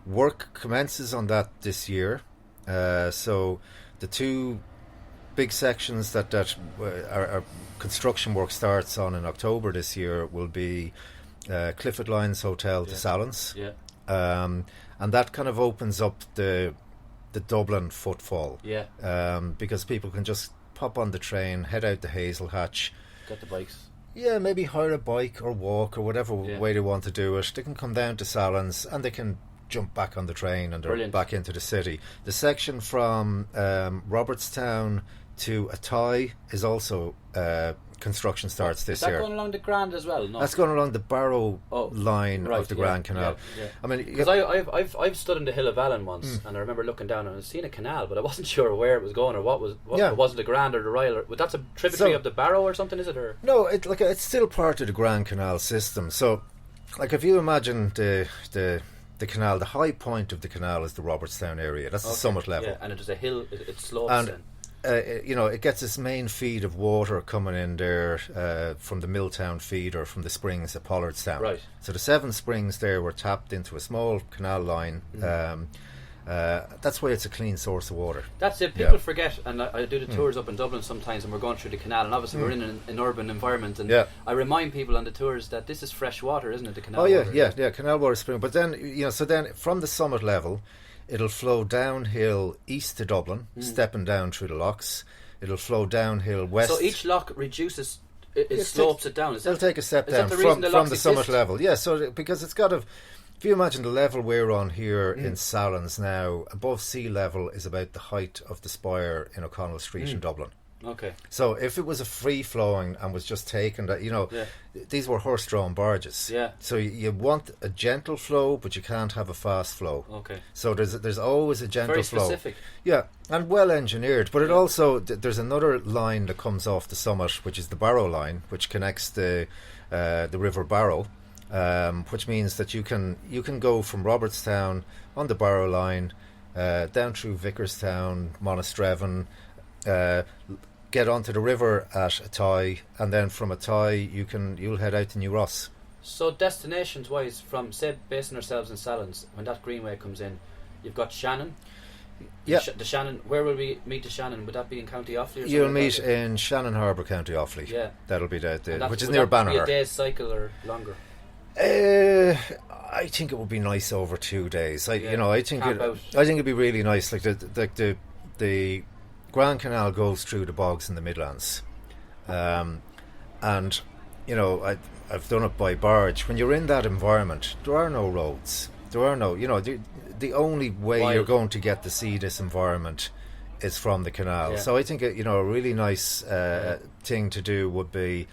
Work commences on that this year. So the two big sections that our construction work starts on in October this year will be Clifford Lines Hotel to Sallins. Yeah. And that kind of opens up the Dublin footfall. Yeah. Because people can just pop on the train, head out to Hazel Hatch. Get the bikes. Yeah, maybe hire a bike or walk or whatever way they want to do it. They can come down to Sallins and they can jump back on the train and they're back into the city. The section from Robertstown to Athy is also construction starts this year. Is that going along the Grand as well? No? That's going along the Barrow line of the Grand Canal. Yeah. I mean, because I've stood in the Hill of Allen once, and I remember looking down and I was seeing a canal, but I wasn't sure where it was going or what was it the Grand or the Royal? But that's a tributary of the Barrow or something, is it? Or no, it's still part of the Grand Canal system. So, like if you imagine the canal, the high point of the canal is the Robertstown area. That's the summit level. Yeah, and it is a hill. It slopes and, then. It gets its main feed of water coming in there from the Milltown feeder from the springs at Pollardstown. Right. So the 7 springs there were tapped into a small canal line. That's why it's a clean source of water. That's it. People forget, and I do the tours up in Dublin sometimes, and we're going through the canal, and obviously we're in an urban environment, and I remind people on the tours that this is fresh water, isn't it? The canal. Yeah, canal water spring. But then so then from the summit level, it'll flow downhill east to Dublin, stepping down through the locks. It'll flow downhill west. So each lock reduces, it slopes it down. It'll take a step down from the summit level. Yeah, so because it's got if you imagine the level we're on here in Sallins now, above sea level is about the height of the spire in O'Connell Street in Dublin. Okay. So if it was a free flowing and was just taken, these were horse-drawn barges. Yeah. So you want a gentle flow, but you can't have a fast flow. Okay. So there's always a gentle flow. Very specific. Yeah, and well engineered. But it also there's another line that comes off the summit, which is the Barrow line, which connects the River Barrow. Which means that you can go from Robertstown on the Barrow line down through Vickerstown, Monasterevin, get onto the river at Athy, and then from Athy you'll head out to New Ross. So destinations wise, from say basing ourselves in Sallins, when that Greenway comes in, you've got Shannon. Yeah. The Shannon. Where will we meet the Shannon? Would that be in County Offaly? Or You'll like meet in Shannon Harbour, County Offaly. Yeah. That'll be which is near Banagher. Would that be a Banagher. day's cycle or longer? I think it would be nice over 2 days. I think it'd be really nice. Like the Grand Canal goes through the bogs in the Midlands, and I've done it by barge. When you're in that environment, there are no roads. There are no, the only way you're going to get to see this environment is from the canal. Yeah. So I think a really nice thing to do would be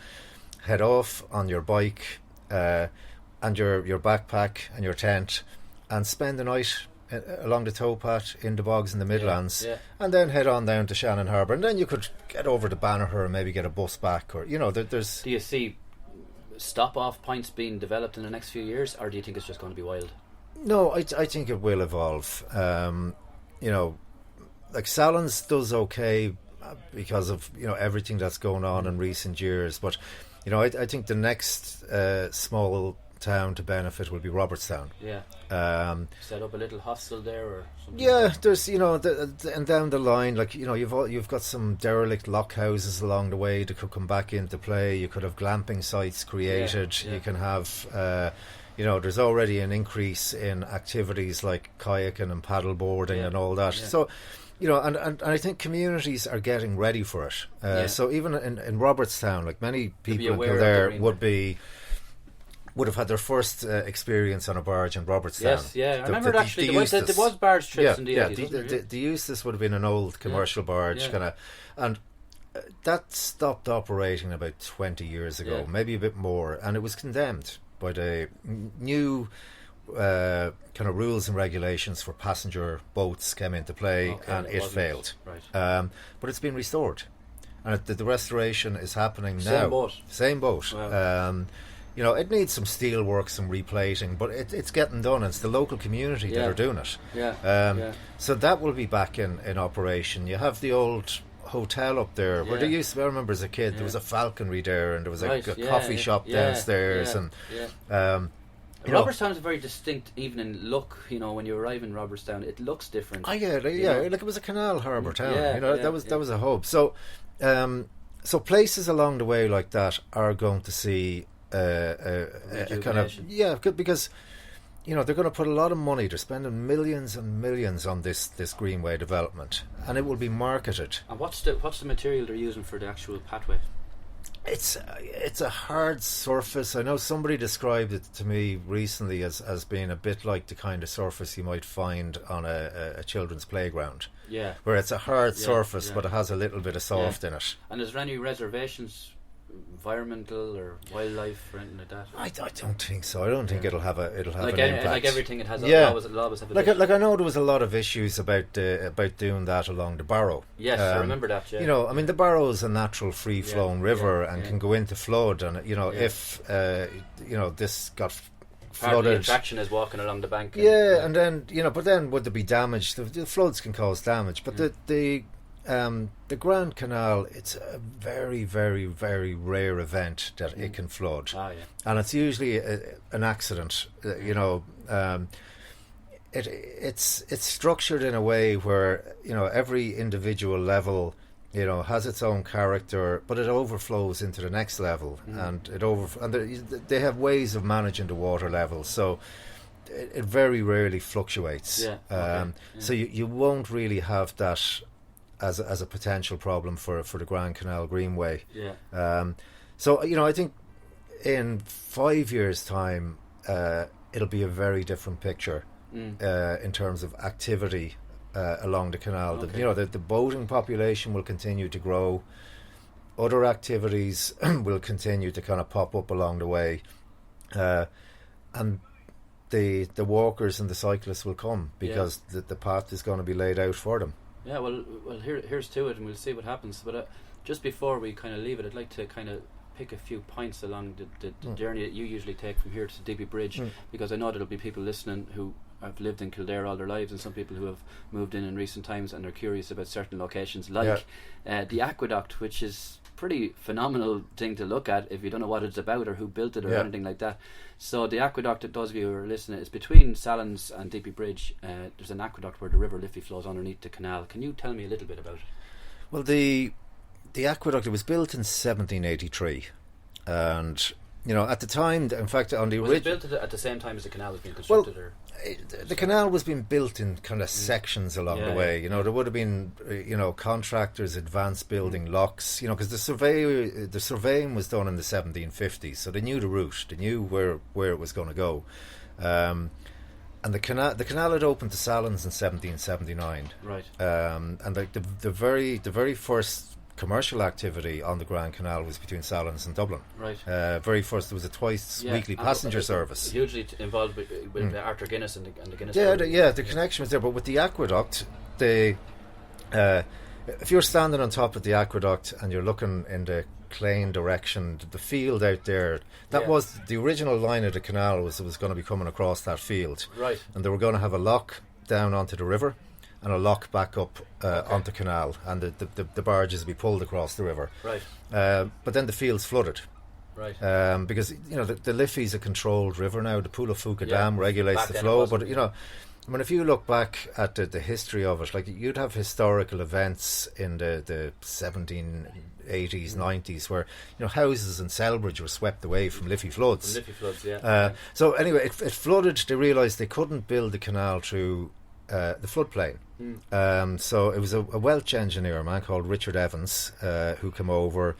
head off on your bike and your backpack and your tent and spend the night along the towpath in the bogs in the Midlands, and then head on down to Shannon Harbour, and then you could get over to Banagher and maybe get a bus back, or there's. Do you see stop-off points being developed in the next few years, or do you think it's just going to be wild? No, I think it will evolve. Like Sallins does okay because of everything that's going on in recent years, but I think the next small town to benefit will be Robertstown. Yeah. Set up a little hostel there or something. Yeah, like that. there's and down the line, like you've got some derelict lock houses along the way that could come back into play. You could have glamping sites created. Yeah. You can have there's already an increase in activities like kayaking and paddle boarding and all that. Yeah. So and I think communities are getting ready for it. So even in Robertstown, like many people in Kildare would have had their first experience on a barge in Robertstown. Yes, I remember there was barge trips in the 80s. The Eustis would have been an old commercial barge, and that stopped operating about 20 years ago, maybe a bit more, and it was condemned by the new kind of rules and regulations for passenger boats came into play, and it failed. Right. But it's been restored, and the restoration is happening now. Same boat. Wow. It needs some steel work, some replating, but it's getting done. It's the local community that are doing it. So that will be back in operation. You have the old hotel up there where they used to, I remember as a kid, there was a falconry there, and there was a coffee shop downstairs, and Robertstown is a very distinct evening look. When you arrive in Robertstown, it looks different. Like it was a canal harbour town. That was a hub. So, so places along the way like that are going to see a kind of because they're going to put a lot of money. They're spending millions and millions on this greenway development, and it will be marketed. And what's the material they're using for the actual pathway? It's a hard surface. I know somebody described it to me recently as being a bit like the kind of surface you might find on a children's playground. Yeah. Where it's a hard surface, but it has a little bit of soft in it. And is there any reservations, environmental or wildlife or anything like that? I don't think so. I don't think it'll have an impact. Like everything, it has. It'll always have a I know there was a lot of issues about doing that along the Barrow. Yes, I remember that. Yeah. The Barrow is a natural free-flowing river and can go into flood. And if this got flooded, the attraction is walking along the bank. And then but then would there be damage? The floods can cause damage, but the Grand Canal, it's a very, very, very rare event that it can flood. And it's usually an accident. It's structured in a way where every individual level has its own character, but it overflows into the next level, and they have ways of managing the water levels, so it very rarely fluctuates. So you won't really have that as a potential problem for the Grand Canal Greenway. So I think in 5 years' time it'll be a very different picture in terms of activity along the canal. The boating population will continue to grow. Other activities will continue to kind of pop up along the way, and the walkers and the cyclists will come because the path is going to be laid out for them. Yeah, well, here's to it, and we'll see what happens. But just before we kind of leave it, I'd like to kind of pick a few points along the journey that you usually take from here to Digby Bridge, because I know there'll be people listening who have lived in Kildare all their lives, and some people who have moved in recent times and are curious about certain locations, like the aqueduct, which is pretty phenomenal thing to look at if you don't know what it's about or who built it or anything like that. So the aqueduct, that those of you who are listening, is between Sallins and Digby Bridge. There's an aqueduct where the River Liffey flows underneath the canal. Can you tell me a little bit about it? Well, the aqueduct, it was built in 1783, and at the time, in fact, on the was it built at the same time as the canal was being constructed? Well, the canal was being built in kind of sections along the way. There would have been contractors advanced building locks. Because the surveying was done in the 1750s, so they knew the route, they knew where it was going to go. And the canal had opened to Sallins in 1779. Right. And the very first commercial activity on the Grand Canal was between Sallins and Dublin. Right. Very first, there was a twice weekly passenger service. Hugely involved with Arthur Guinness and the Guinness. The connection was there. But with the aqueduct, if you're standing on top of the aqueduct and you're looking in the Clane direction, the field out there, that was the original line of the canal was going to be coming across that field. Right. And they were going to have a lock down onto the river and a lock back up onto canal, and the barges will be pulled across the river. Right. But then the field's flooded. Right. Because the Liffey's a controlled river now. The Pool of Fuca Dam regulates the flow, but if you look back at the history of it, like you'd have historical events in the 1780s, 90s, where houses in Selbridge were swept away from Liffey floods. So anyway, it flooded. They realised they couldn't build the canal through the floodplain. So it was a Welsh engineer, a man called Richard Evans, who came over,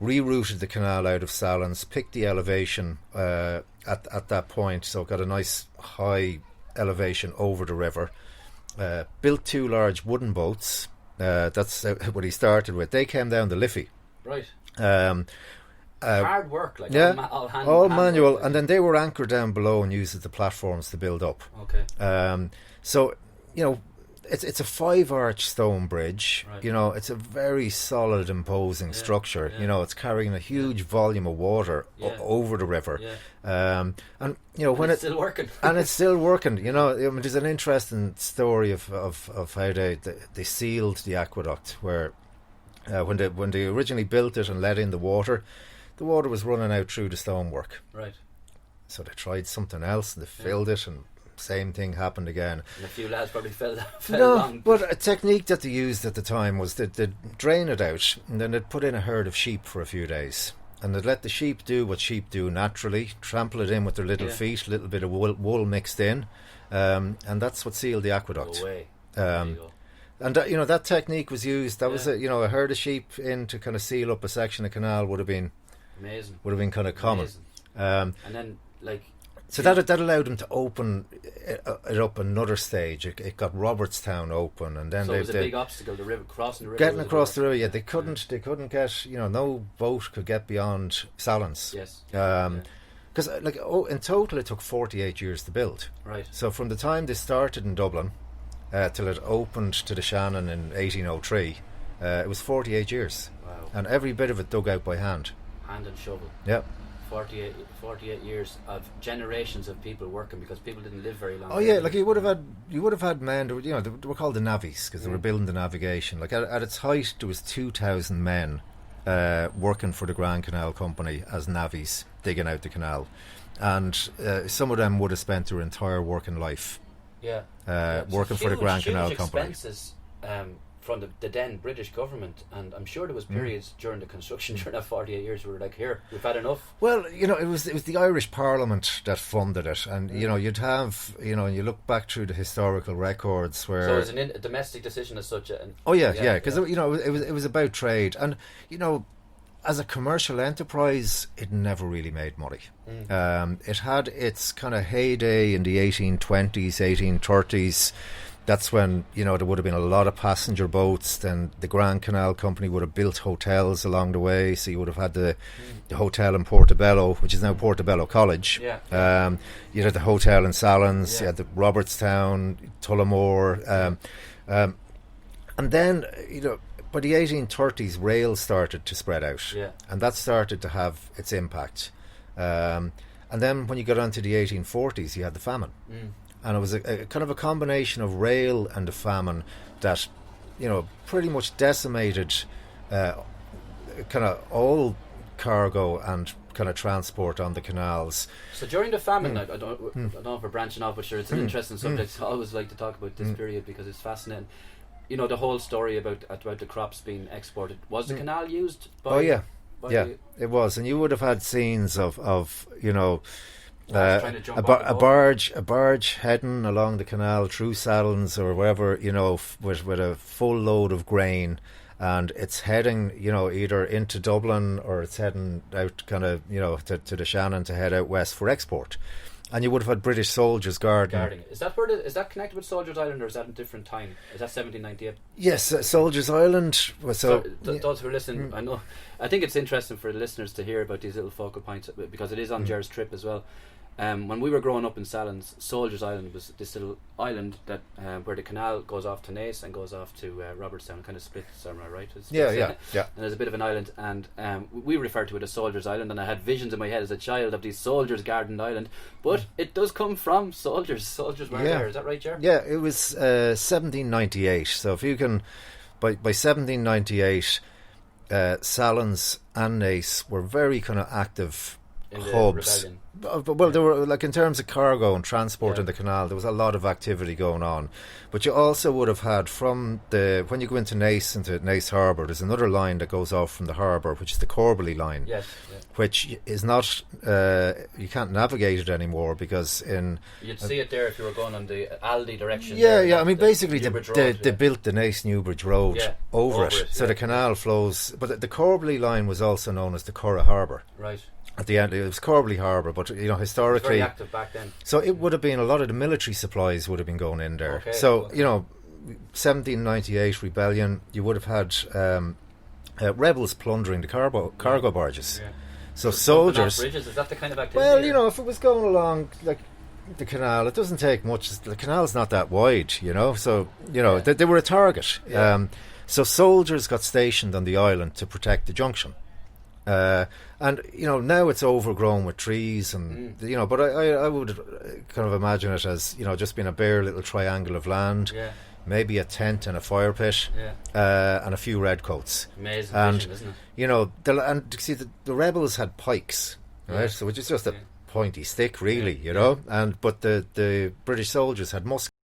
rerouted the canal out of Sallins, picked the elevation at that point, so it got a nice high elevation over the river, built two large wooden boats. That's what he started with. They came down the Liffey. Right. Hard work, like all manual, and then they were anchored down below and used as the platforms to build up. Okay. So it's a 5-arch stone bridge. Right. It's a very solid, imposing structure. It's carrying a huge volume of water over the river. And when it's still working, and it's still working. There's an interesting story of how they sealed the aqueduct, where when they originally built it and let in the water was running out through the stonework. Right. So they tried something else and they filled it, and same thing happened again. And a few lads probably fell No, along. but a technique that they used at the time was they'd drain it out, and then they'd put in a herd of sheep for a few days. And they'd let the sheep do what sheep do naturally, trample it in with their little feet, a little bit of wool mixed in, and that's what sealed the aqueduct. No way. There you go. And that technique was used. That was a herd of sheep in to kind of seal up a section of canal would have been amazing. Would have been kind of common. And then so that allowed them to open it up another stage. It got Robertstown open, and then so it was a big obstacle. The river crossing the river. Getting across the river, yeah, they couldn't get. No boat could get beyond Sallins. Yes. Because in total it took 48 years to build. Right. So from the time they started in Dublin till it opened to the Shannon in 1803, it was 48 years. Wow. And every bit of it dug out by hand. Hand and shovel. Yep. 48 years of generations of people working, because people didn't live very long. Oh yeah, you would have had men. They were called the navvies because they were building the navigation. At its height, there was 2,000 men working for the Grand Canal Company as navvies digging out the canal, and some of them would have spent their entire working life. Working for the Grand Canal Company. Expenses from the then British government, and I'm sure there was periods during the construction during that 48 years where we were like, here, we've had enough. Well, it was the Irish Parliament that funded it, and you'd have and you look back through the historical records where so it was a domestic decision as such. Because it was about trade, and as a commercial enterprise, it never really made money. It had its kind of heyday in the 1820s, 1830s. That's when, there would have been a lot of passenger boats. Then the Grand Canal Company would have built hotels along the way. So you would have had the hotel in Portobello, which is now Portobello College. You had the hotel in Sallins. You had the Robertstown, Tullamore. And then, by the 1830s, rail started to spread out. And that started to have its impact. And then when you got on to the 1840s, you had the famine. And it was a kind of a combination of rail and the famine that, pretty much decimated kind of all cargo and kind of transport on the canals. So during the famine, I don't know if we're branching off, but sure, it's an interesting subject. I always like to talk about this period because it's fascinating. The whole story about the crops being exported. Was the canal used by... It was. And you would have had scenes of a barge heading along the canal through Sallins or wherever, with a full load of grain, and it's heading, either into Dublin or it's heading out kind of, to the Shannon to head out west for export. And you would have had British soldiers guarding. Is that is that connected with Soldiers Island, or is that a different time? Is that 1798? Yes, Soldiers Island. Those who are listening, I think it's interesting for the listeners to hear about these little focal points, because it is on Jer's trip as well. When we were growing up in Sallins, Soldiers Island was this little island that where the canal goes off to Naas and goes off to Robertstown, kind of splits, am I right? Yeah. And there's a bit of an island, and we refer to it as Soldiers Island, and I had visions in my head as a child of these soldiers guarding the island, but it does come from soldiers. Soldiers were there, is that right, Ger? Yeah, it was 1798, so if you can, by 1798, Sallins and Naas were very kind of active in hubs. The well, there were, in terms of cargo and transport in the canal, there was a lot of activity going on. But you also would have had when you go into Naas Harbour, there's another line that goes off from the harbour, which is the Corbally line. Which is not, you can't navigate it anymore because you'd see it there if you were going on the Aldi direction. I mean, basically they built the Naas Newbridge Road over it. So the canal flows, but the Corbally line was also known as the Curragh Harbour. Right. At the end, it was Corbally Harbour, but historically, it was very active back then. So it would have been a lot of the military supplies would have been going in there. Okay, so 1798 rebellion, you would have had rebels plundering the cargo barges. So soldiers. Bridges, is that the kind of activity? Well, if it was going along like the canal, it doesn't take much. The canal's not that wide, So they were a target. So soldiers got stationed on the island to protect the junction. And now it's overgrown with trees and but I would kind of imagine it as just being a bare little triangle of land, maybe a tent and a fire pit, and a few redcoats. Amazing vision, isn't it? And see the rebels had pikes, right? So which is just a pointy stick, really, you know. But the British soldiers had muskets.